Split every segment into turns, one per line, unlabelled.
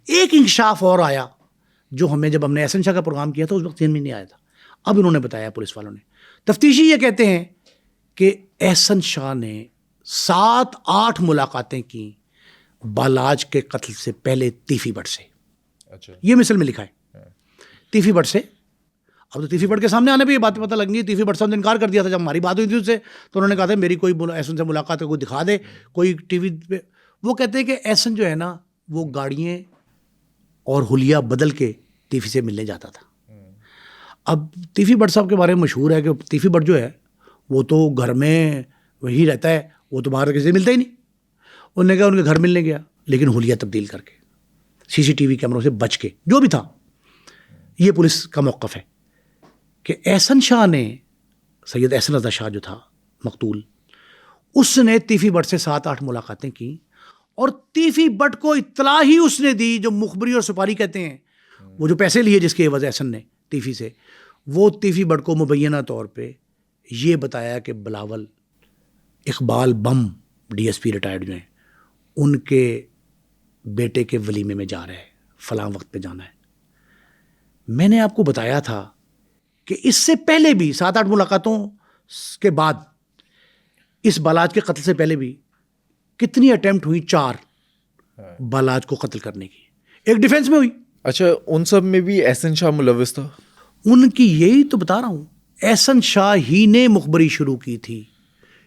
ایک انکشاف اور آیا جو جب ہم نے احسن شاہ کا پروگرام کیا تھا اس وقت ذہن میں نہیں آیا تھا. اب انہوں نے بتایا پولیس والوں نے, تفتیشی یہ کہتے ہیں کہ احسن شاہ نے 7-8 ملاقاتیں کی بالاج کے قتل سے پہلے تیفی بٹ سے. یہ مثل میں لکھا ہے تیفی بٹ سے. اب تو تیفی بٹ کے سامنے آنے پہ یہ بات پتہ لگ گئی. تیفی بٹ صاحب نے انکار کر دیا تھا جب ہماری بات ہوئی تھی اس سے, تو انہوں نے کہا تھا میری کوئی احسن سے ملاقات ہے, کوئی دکھا دے کوئی ٹی وی پہ. وہ کہتے ہیں کہ احسن جو ہے نا وہ گاڑیاں اور حلیہ بدل کے تیفی سے ملنے جاتا تھا. اب تیفی بٹ صاحب کے بارے میں مشہور ہے کہ تیفی بٹ جو ہے وہ تو گھر میں وہی رہتا ہے, وہ تو باہر کسی سے ملتا ہی نہیں. انہوں نے کہا ان کے گھر ملنے گیا لیکن حلیہ تبدیل کر کے, CCTV کیمروں سے بچ کے, جو بھی تھا. یہ پولیس کا موقف ہے کہ احسن شاہ نے, سید احسن رضا شاہ جو تھا مقتول, اس نے تیفی بٹ سے 7-8 ملاقاتیں کی اور تیفی بٹ کو اطلاع ہی اس نے دی, جو مخبری اور سپاری کہتے ہیں, وہ جو پیسے لیے جس کے عوض احسن نے تیفی سے, وہ تیفی بٹ کو مبینہ طور پہ یہ بتایا کہ بلاول اقبال بم DSP ریٹائرڈ جو ہیں ان کے بیٹے کے ولیمے میں جا رہے ہیں, فلاں وقت پہ جانا ہے. میں نے آپ کو بتایا تھا کہ اس سے پہلے بھی 7-8 ملاقاتوں کے بعد اس بالاج کے قتل سے پہلے بھی کتنی اٹیمپٹ ہوئی, 4 بالاج کو قتل کرنے کی. ایک ڈیفنس میں ہوئی.
اچھا, ان سب میں بھی احسن شاہ ملوث تھا؟
ان کی یہی تو بتا رہا ہوں, احسن شاہ ہی نے مخبری شروع کی تھی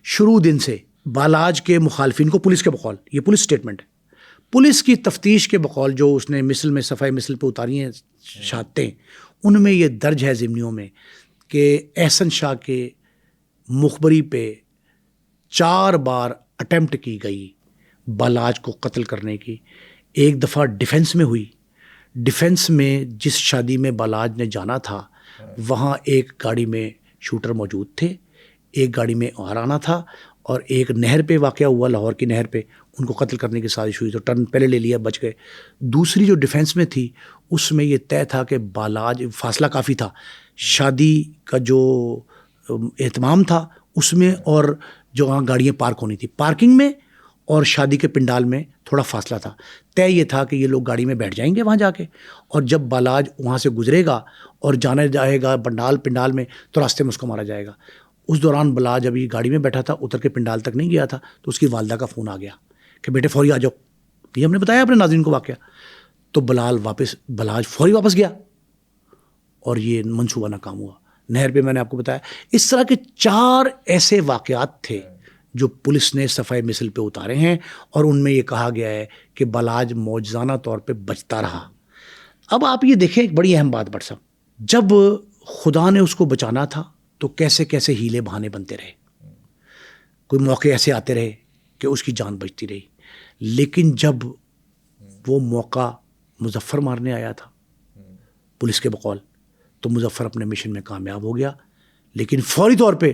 شروع دن سے بالاج کے مخالفین کو. پولیس کے بقول, یہ پولیس سٹیٹمنٹ ہے, پولیس کی تفتیش کے بقول جو اس نے مثل میں صفحہ مثل پہ اتاری ہیں شہادتیں, ان میں یہ درج ہے ضمنیوں میں کہ احسن شاہ کے مخبری پہ 4 بار اٹیمپٹ کی گئی بالاج کو قتل کرنے کی. ایک دفعہ ڈیفنس میں ہوئی. ڈیفنس میں جس شادی میں بالاج نے جانا تھا وہاں ایک گاڑی میں شوٹر موجود تھے, ایک گاڑی میں اور آنا تھا, اور ایک نہر پہ واقعہ ہوا, لاہور کی نہر پہ ان کو قتل کرنے کی سازش ہوئی تو ٹرن پہلے لے لیا, بچ گئے. دوسری جو ڈیفنس میں تھی اس میں یہ طے تھا کہ بالاج, فاصلہ کافی تھا شادی کا جو اہتمام تھا اس میں, اور جو وہاں گاڑیاں پارک ہونی تھی, پارکنگ میں اور شادی کے پنڈال میں تھوڑا فاصلہ تھا. طے یہ تھا کہ یہ لوگ گاڑی میں بیٹھ جائیں گے وہاں جا کے, اور جب بالاج وہاں سے گزرے گا اور جانا جائے گا پنڈال میں تو راستے میں اس کو مارا جائے گا. اس دوران بالاج ابھی گاڑی میں بیٹھا تھا, اتر کے پنڈال تک نہیں گیا تھا, تو اس کی والدہ کا فون آ گیا کہ بیٹے فوری آ جاؤ. یہ ہم نے بتایا اپنے ناظرین کو واقعہ. تو بالاج فوری واپس گیا اور یہ منصوبہ ناکام ہوا. نہر پہ میں نے آپ کو بتایا. اس طرح کے 4 ایسے واقعات تھے جو پولیس نے صفحہ مثل پہ اتارے ہیں, اور ان میں یہ کہا گیا ہے کہ بالاج معجزانہ طور پہ بچتا رہا. اب آپ یہ دیکھیں ایک بڑی اہم بات بٹ صاحب, جب خدا نے اس کو بچانا تھا تو کیسے کیسے ہیلے بہانے بنتے رہے, کوئی موقع ایسے آتے رہے کہ اس کی جان بچتی رہی. لیکن جب وہ موقع مظفر مارنے آیا تھا پولیس کے بقول, تو مظفر اپنے مشن میں کامیاب ہو گیا, لیکن فوری طور پہ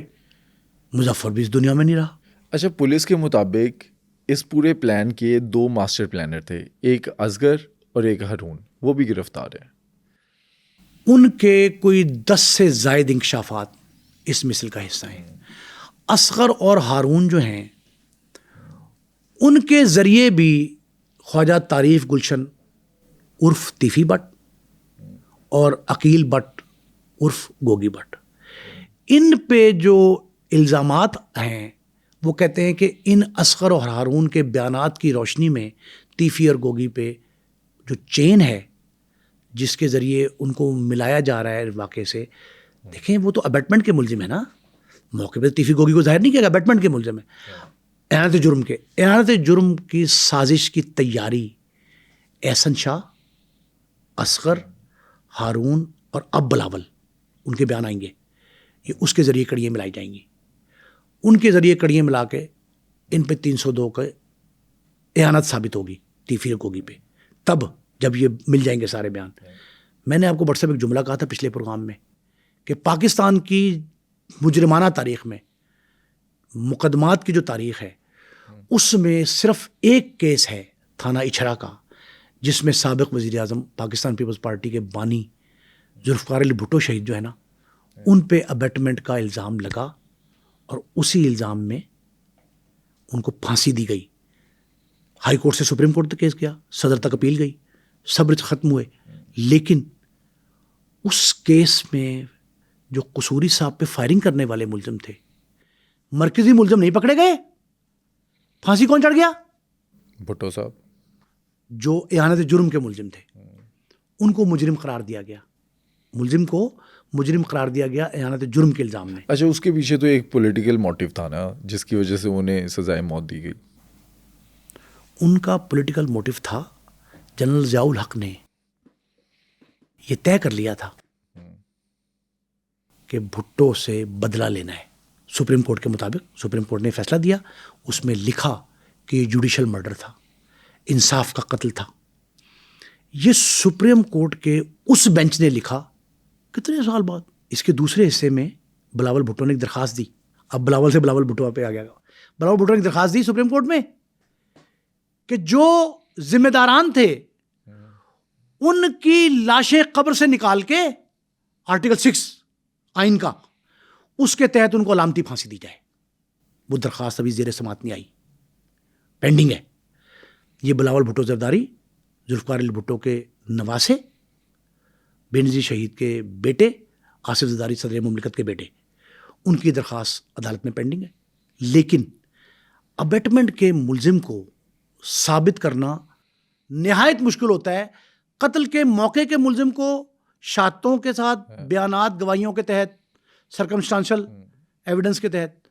مظفر بھی اس دنیا میں نہیں رہا.
اچھا, پولیس کے مطابق اس پورے پلان کے 2 ماسٹر پلانر تھے, ایک اصغر اور ایک ہارون, وہ بھی گرفتار ہیں.
ان کے کوئی 10 سے زائد انکشافات اس مثل کا حصہ ہیں. اصغر اور ہارون جو ہیں ان کے ذریعے بھی خواجہ تعریف گلشن عرف تیفی بٹ اور عقیل بٹ عرف گوگی بٹ, ان پہ جو الزامات ہیں وہ کہتے ہیں کہ ان اصغر اور ہارون کے بیانات کی روشنی میں تیفی اور گوگی پہ جو چین ہے جس کے ذریعے ان کو ملایا جا رہا ہے واقعے سے, دیکھیں وہ تو ابیٹمنٹ کے ملزم ہے نا, موقع پہ تیفی گوگی کو ظاہر نہیں کیا, ابیٹمنٹ کے ملزم ہے, اعانت جرم کی سازش کی تیاری احسن شاہ, اصغر, ہارون اور اب بلاول, ان کے بیان آئیں گے, یہ اس کے ذریعے کڑیاں ملائی جائیں گی. ان کے ذریعے کڑیاں ملا کے ان پہ 302 کا اعانت ثابت ہوگی تیفی اور گوگی پہ, تب جب یہ مل جائیں گے سارے بیان. میں نے آپ کو واٹس ایپ ایک جملہ کہا تھا پچھلے پروگرام میں کہ پاکستان کی مجرمانہ تاریخ میں, مقدمات کی جو تاریخ ہے اس میں صرف ایک کیس ہے تھانہ اچھرا کا, جس میں سابق وزیر اعظم پاکستان پیپلز پارٹی کے بانی ذوالفقار علی بھٹو شہید جو ہے نا, ان پہ ابیٹمنٹ کا الزام لگا اور اسی الزام میں ان کو پھانسی دی گئی. ہائی کورٹ سے سپریم کورٹ تک کیس گیا, صدر تک اپیل گئی, صبر ختم ہوئے. لیکن اس کیس میں جو قصوری صاحب پہ فائرنگ کرنے والے ملزم تھے, مرکزی ملزم نہیں پکڑے گئے. پھانسی کون چڑھ گیا؟
بھٹو صاحب.
جو اعانت جرم کے ملزم تھے ان کو مجرم قرار دیا گیا. ملزم کو مجرم قرار دیا گیا اعانت جرم کے الزام میں.
اچھا, اس کے پیچھے تو ایک پولیٹیکل موٹیو تھا نا, جس کی وجہ سے انہیں سزائے موت دی گئی.
ان کا پولیٹیکل موٹیو تھا, جنرل ضیاء الحق نے یہ طے کر لیا تھا کہ بھٹو سے بدلہ لینا ہے. سپریم کورٹ کے مطابق سپریم کورٹ نے فیصلہ دیا, اس میں لکھا کہ یہ جوڈیشل مرڈر تھا, انصاف کا قتل تھا. یہ سپریم کورٹ کے اس بینچ نے لکھا کتنے سال بعد. اس کے دوسرے حصے میں بلاول بھٹو نے ایک درخواست دی. اب بلاول سے بلاول بھٹو پہ آ گیا. بلاول بھٹو نے ایک درخواست دی سپریم کورٹ میں کہ جو ذمہ داران تھے ان کی لاشیں قبر سے نکال کے آرٹیکل 6 آئین کا, اس کے تحت ان کو علامتی پھانسی دی جائے. وہ درخواست ابھی زیر سماعت نہیں آئی, پینڈنگ ہے. یہ بلاول بھٹو زرداری ذوالفقار علی بھٹو کے نواسے, بے نظیر شہید کے بیٹے آصف زرداری صدر مملکت کے بیٹے, ان کی درخواست عدالت میں پینڈنگ ہے. لیکن ابیٹمنٹ کے ملزم کو ثابت کرنا نہایت مشکل ہوتا ہے. قتل کے موقع کے ملزم کو شہادتوں کے ساتھ بیانات گواہیوں کے تحت سرکمسٹانشل ایویڈنس کے تحت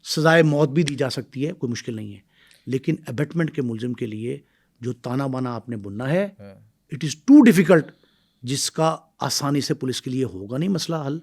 سزائے موت بھی دی جا سکتی ہے, کوئی مشکل نہیں ہے. لیکن ابیٹمنٹ کے ملزم کے لیے جو تانا بانا آپ نے بننا ہے, اٹ از ٹو ڈیفیکلٹ, جس کا آسانی سے پولیس کے لیے ہوگا نہیں مسئلہ حل.